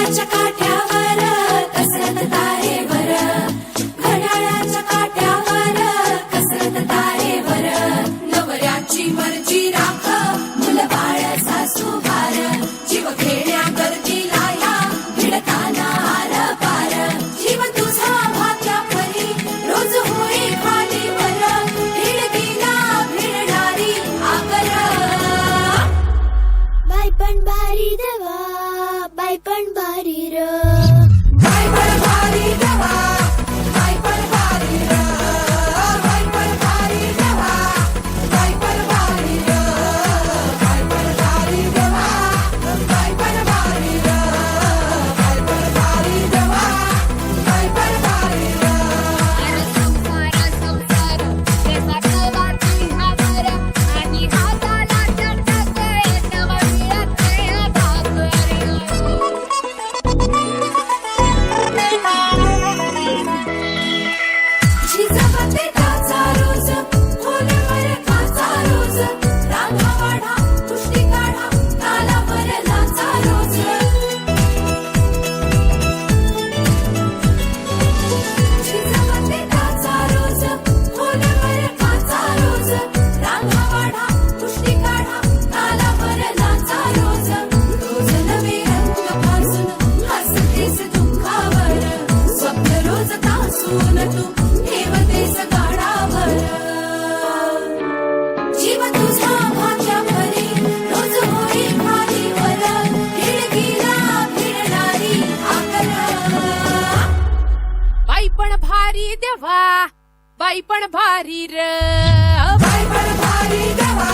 घड्याळाच्या काठ्यावर कसरत तारेवर, घड्याळाच्या काठ्यावर कसरत तारेवर, नवऱ्याची मर्जी राख मुलं बाळ सासू भार, जीव खेळण्या गर्दीला या भिडताना आर पार, जीव तुझा भात्या परी रोज होई खालीवर, भिडकीला भिडणारी आकर. बाई पण भारी देवा, बाई पण भारी र, बाई पण भारी देवा, बाई पण भारी र, बाई पण भारी देवा, बाई पण भारी र, बाई पण भारी देवा, बाई पण भारी र, बाई पण भारी देवा, बाई पण भारी र. संसार त्याचा कवा चिन्हावर आणि हाताला चटक नवऱ्याचे जिजाबाई त्याचा रोज, खोलीवर खाचा रोज, रांगा वाढा, कुस्ती काढा, तालावर लाचा रोज. जिजाबाई त्याचा रोज, खोलीवर खाचा रोज, रांगा वाढा, कुस्ती काढा, तालावर लाचा रोज. रोज नवे रंग फासून हसतेस दुःखावर, स्वप्न रोज तासून तू ठेवतेस गाडावर. जीव तुझा भाग्या परी रोज होई खालीवर, भिडकीला भिडणारी आकर. बाई पण भारी देवा, बाई पण भारी र, बाई पण भारी देवा,